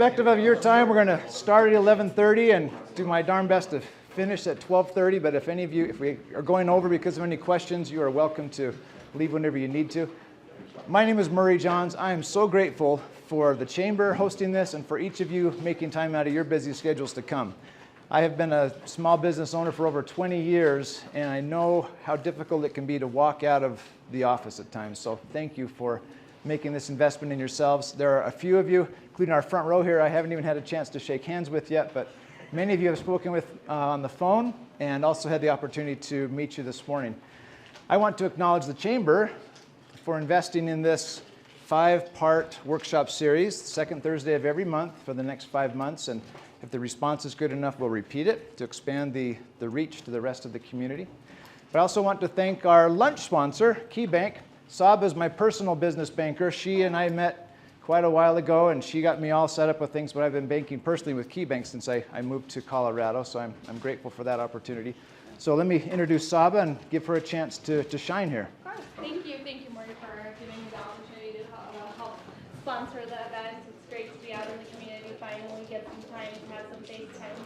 Irrespective of your time, we're going to start at 11:30 and do my darn best to finish at 12:30. But if any of you, if we are going over because of any questions, you are welcome to leave whenever you need to. My name is Murray Johns. I am so grateful for the Chamber hosting this and for each of you making time out of your busy schedules to come. I have been a small business owner for over 20 years, and I know how difficult it can be to walk out of the office at times. So thank you for making this investment in yourselves. There are a few of you, including our front row here, I haven't even had a chance to shake hands with yet, but many of you have spoken with on the phone and also had the opportunity to meet you this morning. I want to acknowledge the Chamber for investing in this 5-part workshop series, second Thursday of every month for the next 5 months. And if the response is good enough, we'll repeat it to expand the reach to the rest of the community. But I also want to thank our lunch sponsor, KeyBank. Saba is my personal business banker. She and I met quite a while ago, and she got me all set up with things, but I've been banking personally with KeyBank since I moved to Colorado, so I'm grateful for that opportunity. So let me introduce Saba and give her a chance to shine here. Of course. Thank you, Marty, for giving me the opportunity to help sponsor the event. It's great to be out in the community, finally get some time to have some face time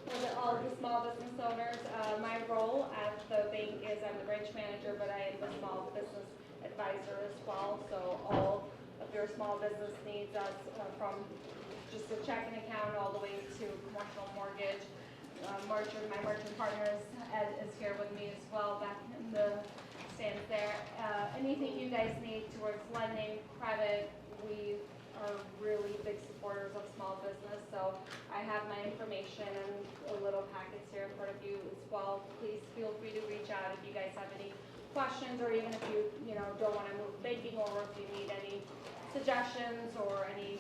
with all of the small business owners. My role at the bank is I'm the branch manager, but I am the small business advisor as well. So all of your small business needs us from just a checking account all the way to commercial mortgage. My merchant partners is here with me as well, back in the stands there. Anything you guys need towards lending, credit, we are really big supporters of small business. So I have my information and a little packets here in front of you as well. Please feel free to reach out if you guys have any questions, or even if you don't want to move banking, or if you need any suggestions or any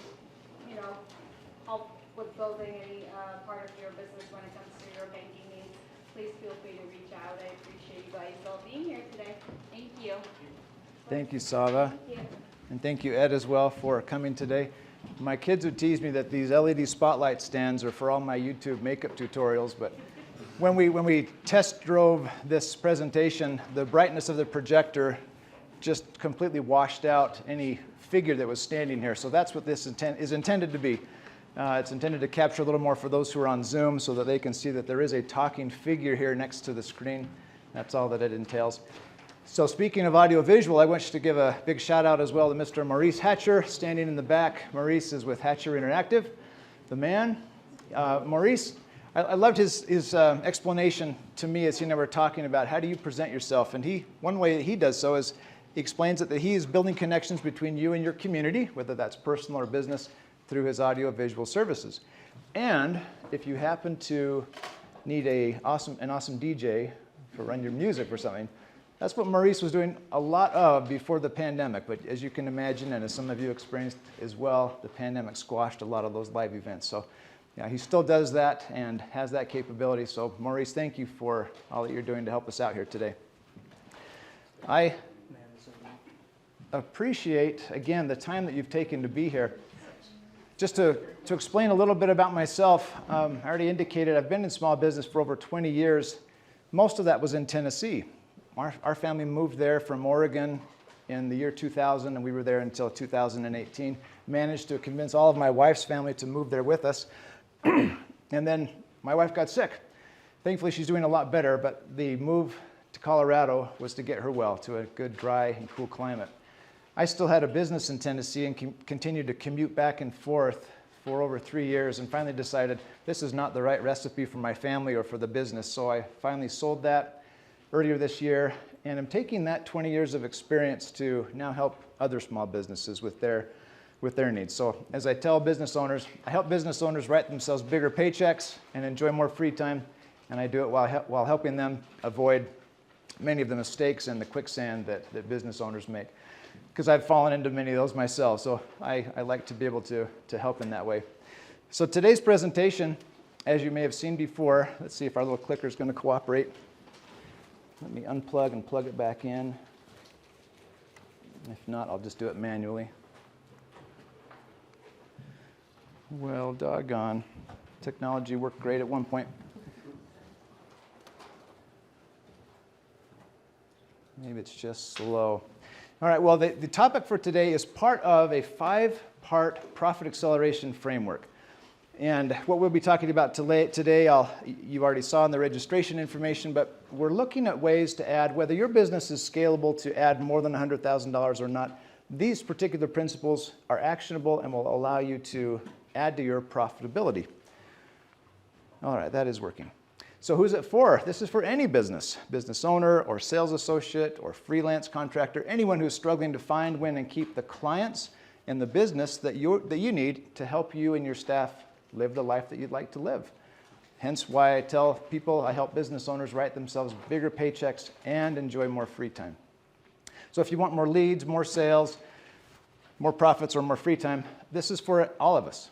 help with building any part of your business when it comes to your banking needs, please feel free to reach out. I appreciate you guys all being here today. Thank you. Thank you, Saba. Thank you. And thank you, Ed, as well, for coming today. My kids would tease me that these LED spotlight stands are for all my YouTube makeup tutorials, but when we test drove this presentation, the brightness of the projector just completely washed out any figure that was standing here. So that's what this is intended to be. It's intended to capture a little more for those who are on Zoom so that they can see that there is a talking figure here next to the screen. That's all that it entails. So speaking of audiovisual, I want you to give a big shout out as well to Mr. Maurice Hatcher, standing in the back. Maurice is with Hatcher Interactive, the man. Maurice, I loved his explanation to me as he and I were talking about how do you present yourself. And one way that he does so is he explains that he is building connections between you and your community, whether that's personal or business, through his audio-visual services. And if you happen to need an awesome DJ to run your music or something, that's what Maurice was doing a lot of before the pandemic. But as you can imagine, and as some of you experienced as well, the pandemic squashed a lot of those live events. So yeah, he still does that and has that capability. So Maurice, thank you for all that you're doing to help us out here today. I appreciate, again, the time that you've taken to be here. Just to explain a little bit about myself, I already indicated I've been in small business for over 20 years. Most of that was in Tennessee. Our family moved there from Oregon in the year 2000, and we were there until 2018. Managed to convince all of my wife's family to move there with us. And then my wife got sick. Thankfully, she's doing a lot better, but the move to Colorado was to get her well, to a good, dry, and cool climate. I still had a business in Tennessee and continued to commute back and forth for over 3 years, and finally decided this is not the right recipe for my family or for the business. So I finally sold that earlier this year, and I'm taking that 20 years of experience to now help other small businesses with their needs. So as I tell business owners, I help business owners write themselves bigger paychecks and enjoy more free time, and I do it while helping them avoid many of the mistakes and the quicksand that business owners make. Because I've fallen into many of those myself, so I like to be able to help in that way. So today's presentation, as you may have seen before, let's see if our little clicker is going to cooperate. Let me unplug and plug it back in. If not, I'll just do it manually. Well, doggone. Technology worked great at one point. Maybe it's just slow. All right, well, the topic for today is part of a 5-part profit acceleration framework. And what we'll be talking about today, you already saw in the registration information, but we're looking at ways to add, whether your business is scalable to add more than $100,000 or not, these particular principles are actionable and will allow you to add to your profitability. All right, that is working. So who's it for? This is for any business owner or sales associate or freelance contractor, anyone who's struggling to find, win, and keep the clients and the business that you need to help you and your staff live the life that you'd like to live. Hence why I tell people, I help business owners write themselves bigger paychecks and enjoy more free time. So if you want more leads, more sales, more profits, or more free time, this is for all of us.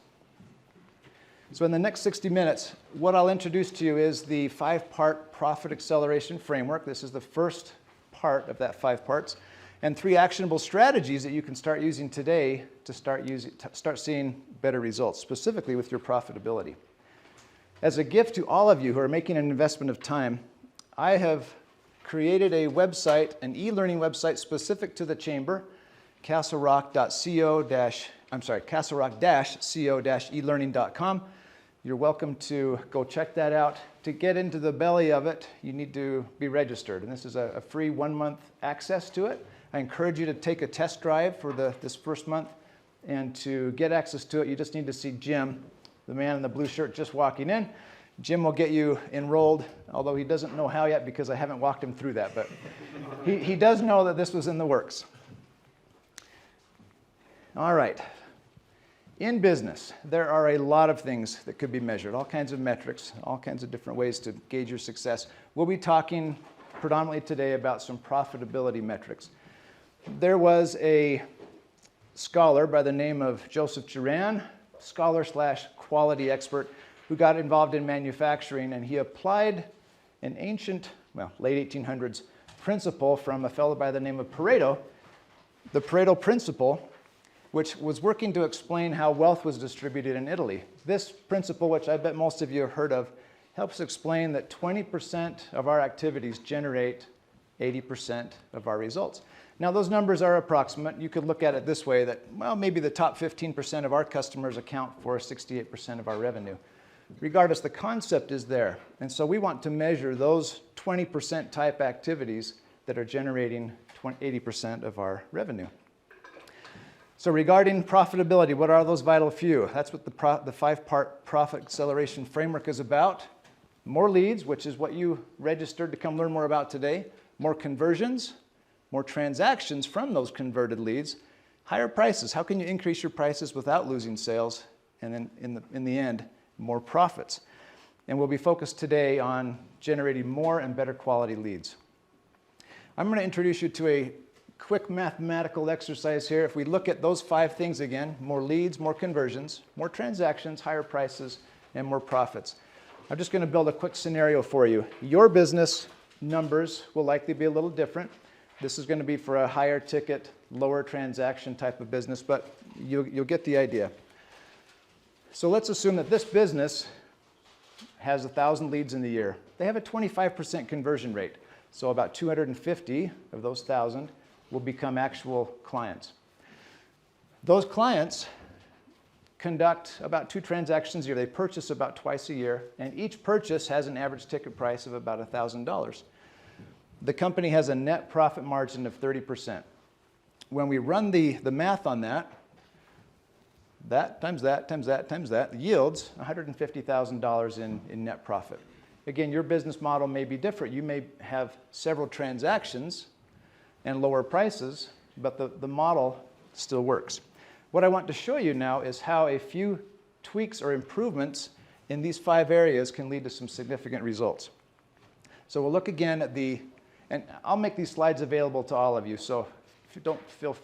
So in the next 60 minutes, what I'll introduce to you is the 5-part profit acceleration framework. This is the first part of that 5 parts, and 3 actionable strategies that you can start using today to start seeing better results, specifically with your profitability. As a gift to all of you who are making an investment of time, I have created a website, an e-learning website specific to the chamber, castlerock-co-elearning.com. You're welcome to go check that out. To get into the belly of it, you need to be registered, and this is a free 1-month access to it. I encourage you to take a test drive for this first month, and to get access to it, you just need to see Jim, the man in the blue shirt just walking in. Jim will get you enrolled, although he doesn't know how yet because I haven't walked him through that, but he does know that this was in the works. All right. In business, there are a lot of things that could be measured, all kinds of metrics, all kinds of different ways to gauge your success. We'll be talking predominantly today about some profitability metrics. There was a scholar by the name of Joseph Juran, scholar/quality expert, who got involved in manufacturing, and he applied an ancient, late 1800s principle from a fellow by the name of Pareto, the Pareto principle, which was working to explain how wealth was distributed in Italy. This principle, which I bet most of you have heard of, helps explain that 20% of our activities generate 80% of our results. Now, those numbers are approximate. You could look at it this way, that, maybe the top 15% of our customers account for 68% of our revenue. Regardless, the concept is there. And so we want to measure those 20% type activities that are generating 80% of our revenue. So regarding profitability, what are those vital few? That's what the 5-part profit acceleration framework is about. More leads, which is what you registered to come learn more about today. More conversions, more transactions from those converted leads. Higher prices. How can you increase your prices without losing sales? And then in the end, more profits. And we'll be focused today on generating more and better quality leads. I'm going to introduce you to a quick mathematical exercise here. If we look at those 5 things again, more leads, more conversions, more transactions, higher prices, and more profits. I'm just going to build a quick scenario for you. Your business numbers will likely be a little different. This is going to be for a higher ticket, lower transaction type of business, but you'll get the idea. So let's assume that this business has 1,000 leads in the year. They have a 25% conversion rate. So about 250 of those 1,000 will become actual clients. Those clients conduct about 2 transactions a year. They purchase about twice a year, and each purchase has an average ticket price of about $1,000. The company has a net profit margin of 30%. When we run the math on that times that yields $150,000 in net profit. Again, your business model may be different. You may have several transactions and lower prices, but the model still works. What I want to show you now is how a few tweaks or improvements in these 5 areas can lead to some significant results. So we'll look again at and I'll make these slides available to all of you, so if you don't feel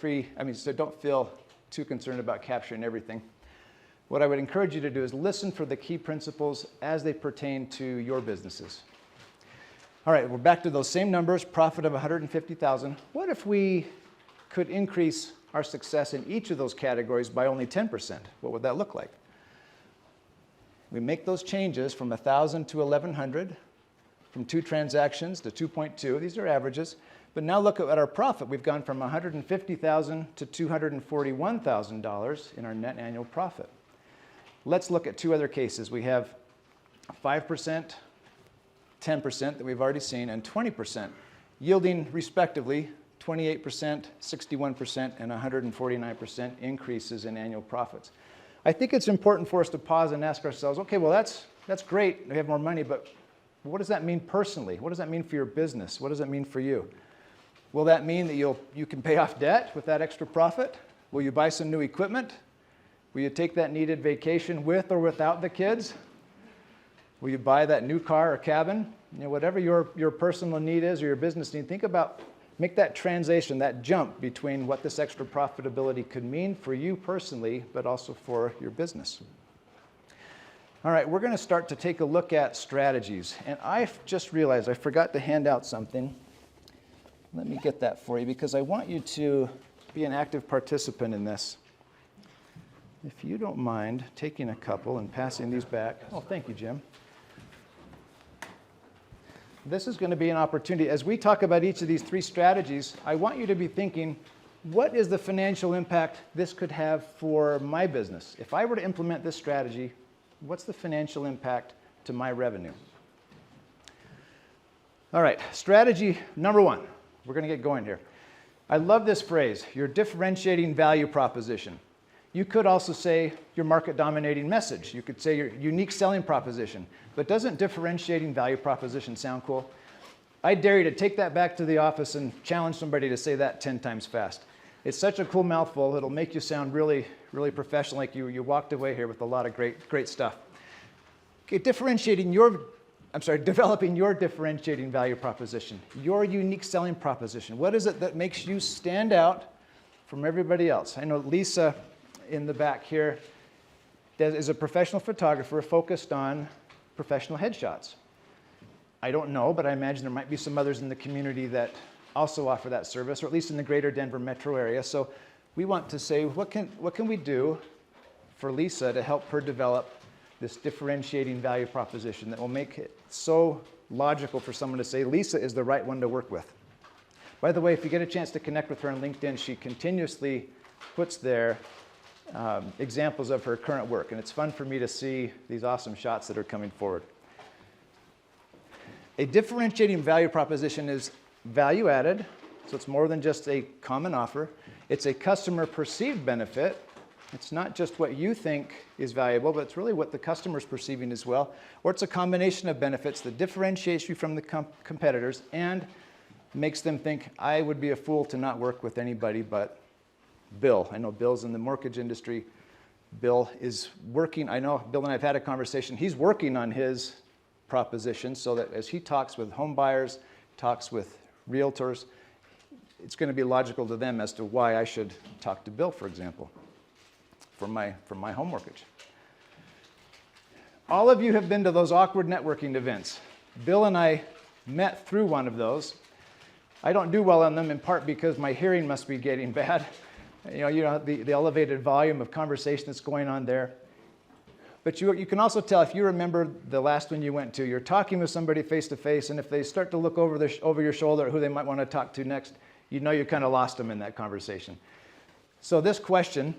too concerned about capturing everything. What I would encourage you to do is listen for the key principles as they pertain to your businesses. All right, we're back to those same numbers, profit of $150,000. What if we could increase our success in each of those categories by only 10%? What would that look like? We make those changes from 1,000 to 1,100, from 2 transactions to 2.2. These are averages. But now look at our profit. We've gone from $150,000 to $241,000 in our net annual profit. let's look at two other cases. We have 5%, 10% that we've already seen, and 20%, yielding respectively 28%, 61%, and 149% increases in annual profits. I think it's important for us to pause and ask ourselves, okay, well, that's great, we have more money, but what does that mean personally? What does that mean for your business? What does that mean for you? Will that mean that you can pay off debt with that extra profit? Will you buy some new equipment? Will you take that needed vacation with or without the kids? Will you buy that new car or cabin? Whatever your personal need is or your business need, think about, make that translation, that jump between what this extra profitability could mean for you personally, but also for your business. All right, we're going to start to take a look at strategies. And I've just realized I forgot to hand out something. Let me get that for you because I want you to be an active participant in this. If you don't mind taking a couple and passing these back. Oh, thank you, Jim. This is going to be an opportunity. As we talk about each of these three strategies, I want you to be thinking, what is the financial impact this could have for my business? If I were to implement this strategy, what's the financial impact to my revenue? All right, strategy number one. We're going to get going here. I love this phrase, your differentiating value proposition. You could also say your market dominating message. You could say your unique selling proposition. But doesn't differentiating value proposition sound cool? I dare you to take that back to the office and challenge somebody to say that 10 times fast. It's such a cool mouthful, it'll make you sound really, really professional, like you walked away here with a lot of great stuff. Okay, developing your differentiating value proposition, your unique selling proposition. What is it that makes you stand out from everybody else? I know Lisa in the back here is a professional photographer focused on professional headshots. I don't know, but I imagine there might be some others in the community that also offer that service, or at least in the greater Denver metro area. So we want to say, what can we do for Lisa to help her develop this differentiating value proposition that will make it so logical for someone to say, Lisa is the right one to work with. By the way, if you get a chance to connect with her on LinkedIn, she continuously puts there examples of her current work, and it's fun for me to see these awesome shots that are coming forward. A differentiating value proposition is value added, so it's more than just a common offer. It's a customer perceived benefit. It's not just what you think is valuable, but it's really what the customer's perceiving as well. Or it's a combination of benefits that differentiates you from the competitors and makes them think, I would be a fool to not work with anybody but Bill. I know Bill's in the mortgage industry. Bill is working, I know Bill and I have had a conversation. He's working on his proposition so that as he talks with home buyers, talks with realtors, it's going to be logical to them as to why I should talk to Bill, for example, for my home mortgage. All of you have been to those awkward networking events. Bill and I met through one of those. I don't do well on them in part because my hearing must be getting bad. You know the elevated volume of conversation that's going on there. But you can also tell, if you remember the last one you went to, you're talking with somebody face to face, and if they start to look over your shoulder at who they might want to talk to next, you know you kind of lost them in that conversation. So this question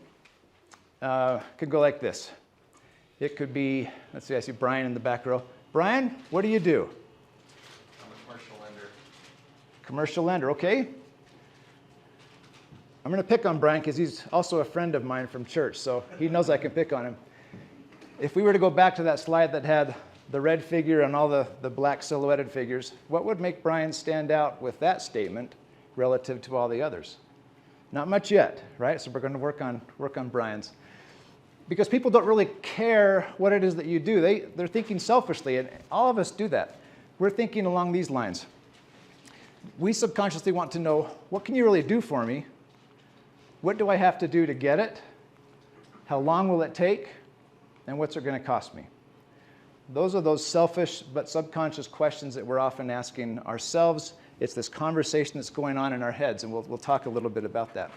could go like this. It could be, let's see, I see Brian in the back row. Brian, what do you do? I'm a commercial lender. Commercial lender, okay. I'm going to pick on Brian because he's also a friend of mine from church, so he knows I can pick on him. If we were to go back to that slide that had the red figure and all the black silhouetted figures, what would make Brian stand out with that statement relative to all the others? Not much yet, right? So we're going to work on Brian's. Because people don't really care what it is that you do. They're thinking selfishly, and all of us do that. We're thinking along these lines. We subconsciously want to know, what can you really do for me? What do I have to do to get it? How long will it take? And what's it going to cost me? Those are those selfish but subconscious questions that we're often asking ourselves. It's this conversation that's going on in our heads, and we'll talk a little bit about that.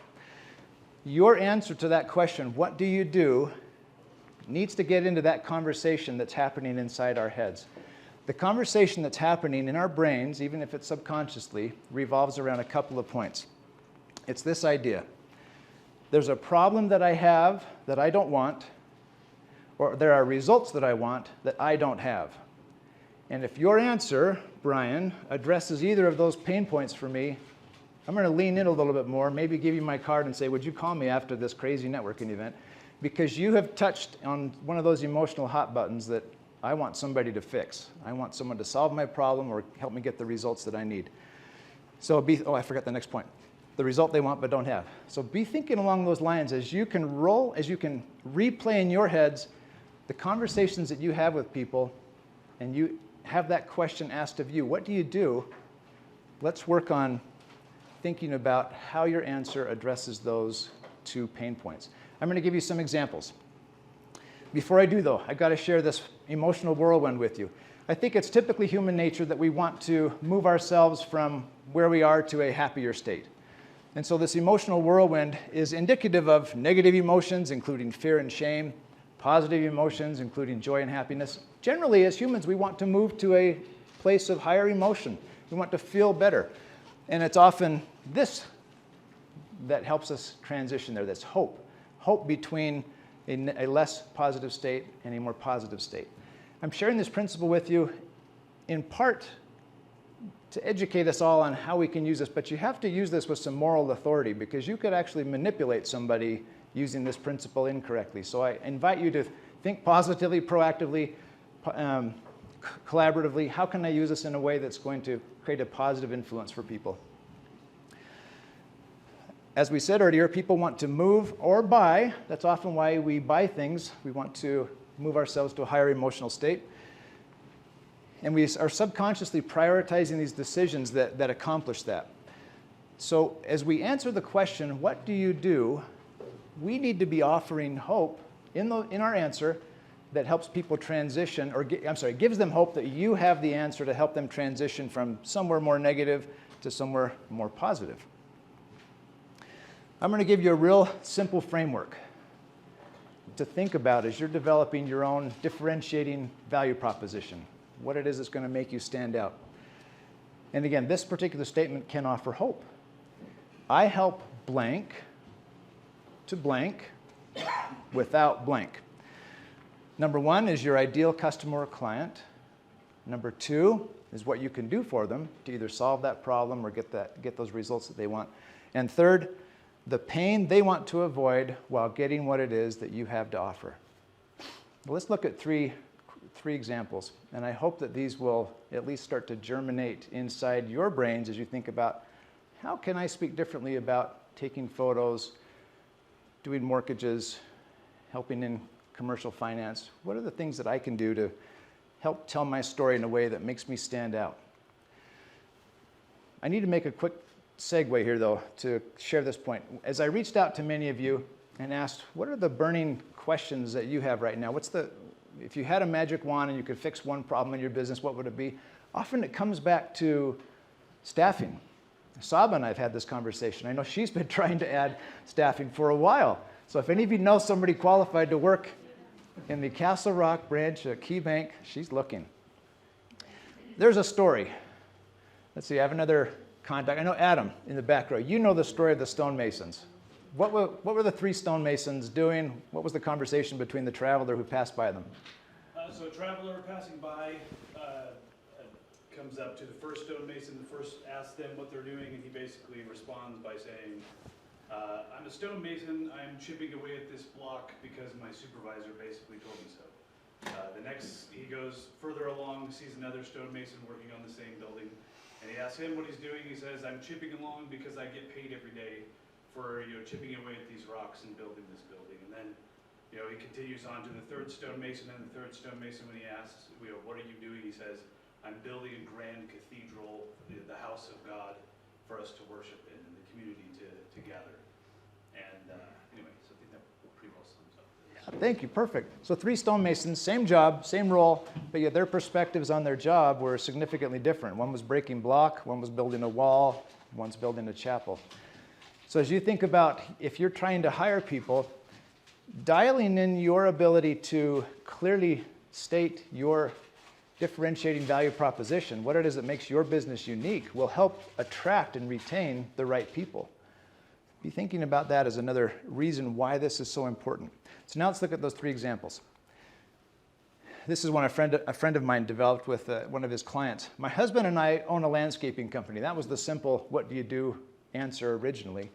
Your answer to that question, what do you do, needs to get into that conversation that's happening inside our heads. The conversation that's happening in our brains, even if it's subconsciously, revolves around a couple of points. It's this idea. There's a problem that I have that I don't want, or there are results that I want that I don't have. And if your answer, Brian, addresses either of those pain points for me, I'm going to lean in a little bit more, maybe give you my card and say, would you call me after this crazy networking event? Because you have touched on one of those emotional hot buttons that I want somebody to fix. I want someone to solve my problem or help me get the results that I need. So I forgot the next point. The result they want but don't have. So be thinking along those lines as you can replay in your heads the conversations that you have with people, and you have that question asked of you. What do you do? Let's work on thinking about how your answer addresses those two pain points. I'm going to give you some examples. Before I do, though, I've got to share this emotional whirlwind with you. I think it's typically human nature that we want to move ourselves from where we are to a happier state. And so this emotional whirlwind is indicative of negative emotions, including fear and shame, positive emotions, including joy and happiness. Generally, as humans, we want to move to a place of higher emotion. We want to feel better. And it's often this that helps us transition there. That's hope. Hope between a less positive state and a more positive state. I'm sharing this principle with you in part to educate us all on how we can use this, but you have to use this with some moral authority because you could actually manipulate somebody using this principle incorrectly. So I invite you to think positively, proactively, collaboratively. How can I use this in a way that's going to create a positive influence for people? As we said earlier, people want to move or buy. That's often why we buy things. We want to move ourselves to a higher emotional state. And we are subconsciously prioritizing these decisions that accomplish that. So as we answer the question, what do you do? We need to be offering hope in our answer that helps people transition, or gives them hope that you have the answer to help them transition from somewhere more negative to somewhere more positive. I'm going to give you a real simple framework to think about as you're developing your own differentiating value proposition, what it is that's going to make you stand out. And again, this particular statement can offer hope. I help blank to blank without blank. Number one is your ideal customer or client. Number two is what you can do for them to either solve that problem or get those results that they want. And third, the pain they want to avoid while getting what it is that you have to offer. Well, let's look at three examples, and I hope that these will at least start to germinate inside your brains as you think about how can I speak differently about taking photos, doing mortgages, helping in commercial finance. What are the things that I can do to help tell my story in a way that makes me stand out? I need to make a quick segue here, though, to share this point. As I reached out to many of you and asked, what are the burning questions that you have right now? If you had a magic wand and you could fix one problem in your business, what would it be? Often it comes back to staffing. Saba and I have had this conversation. I know she's been trying to add staffing for a while. So if any of you know somebody qualified to work in the Castle Rock branch at Key Bank, she's looking. There's a story. Let's see, I have another contact. I know Adam in the back row. You know the story of the stonemasons. What were the three stonemasons doing? What was the conversation between the traveler who passed by them? So a traveler passing by comes up to the first stonemason. The first asks them what they're doing, and he basically responds by saying, I'm a stonemason. I'm chipping away at this block because my supervisor basically told me so. The next, he goes further along, sees another stonemason working on the same building, and he asks him what he's doing. He says, I'm chipping along because I get paid every day for chipping away at these rocks and building this building. And then he continues on to the third stonemason, and the third stonemason, when he asks, what are you doing? He says, I'm building a grand cathedral, the house of God, for us to worship in and the community to gather. And anyway, so I think that pretty well sums up. Yeah, thank you, perfect. So three stonemasons, same job, same role, but yet their perspectives on their job were significantly different. One was breaking block, one was building a wall, one's building a chapel. So as you think about if you're trying to hire people, dialing in your ability to clearly state your differentiating value proposition, what it is that makes your business unique, will help attract and retain the right people. Be thinking about that as another reason why this is so important. So now let's look at those three examples. this is one a friend of mine developed with one of his clients. My husband and I own a landscaping company. That was the simple, what do you do answer originally.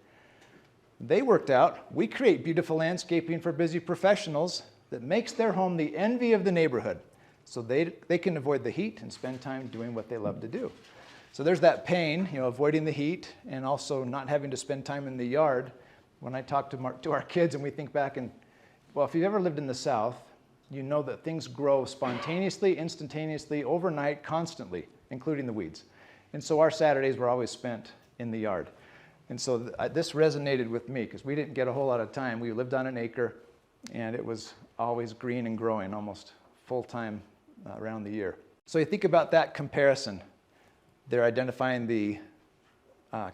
They worked out, we create beautiful landscaping for busy professionals that makes their home the envy of the neighborhood. So they can avoid the heat and spend time doing what they love to do. So there's that pain, avoiding the heat and also not having to spend time in the yard. When I talk to our kids and we think back and, well, if you've ever lived in the South, you know that things grow spontaneously, instantaneously, overnight, constantly, including the weeds. And so our Saturdays were always spent in the yard. And so this resonated with me because we didn't get a whole lot of time. We lived on an acre and it was always green and growing almost full time around the year. So you think about that comparison. They're identifying the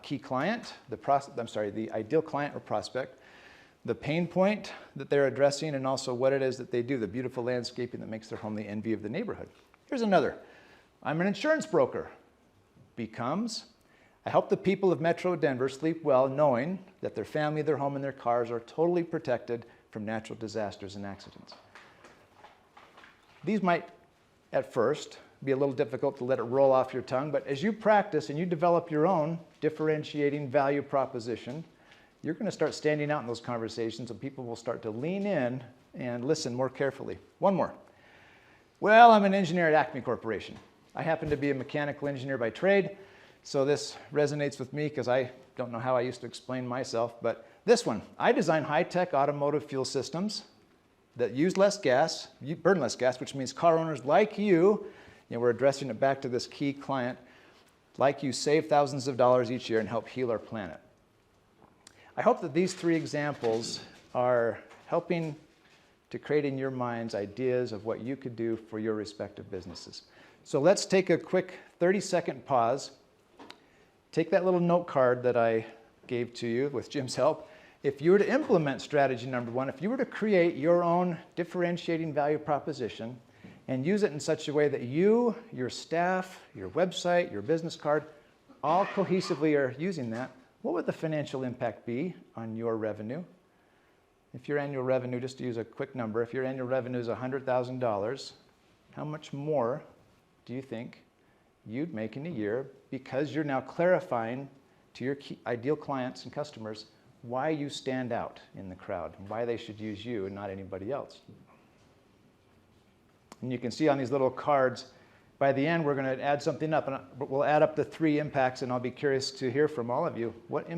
key client, the ideal client or prospect, the pain point that they're addressing, and also what it is that they do, the beautiful landscaping that makes their home the envy of the neighborhood. Here's another. I'm an insurance broker. Becomes, I help the people of Metro Denver sleep well knowing that their family, their home, and their cars are totally protected from natural disasters and accidents. These might, at first, be a little difficult to let it roll off your tongue, but as you practice and you develop your own differentiating value proposition, you're going to start standing out in those conversations and people will start to lean in and listen more carefully. One more. Well, I'm an engineer at Acme Corporation. I happen to be a mechanical engineer by trade, so this resonates with me because I don't know how I used to explain myself, but this one, I design high-tech automotive fuel systems that use less gas, burn less gas, which means car owners like you, we're addressing it back to this key client, like you save thousands of dollars each year and help heal our planet. I hope that these three examples are helping to create in your minds ideas of what you could do for your respective businesses. So let's take a quick 30-second pause. Take that little note card that I gave to you with Jim's help. If you were to implement strategy number one, if you were to create your own differentiating value proposition and use it in such a way that you, your staff, your website, your business card, all cohesively are using that, what would the financial impact be on your revenue? If your annual revenue, just to use a quick number, if your annual revenue is $100,000, how much more do you think you'd make in a year because you're now clarifying to your ideal clients and customers why you stand out in the crowd, and why they should use you and not anybody else? And you can see on these little cards, by the end, we're going to add something up, and we'll add up the three impacts, and I'll be curious to hear from all of you. What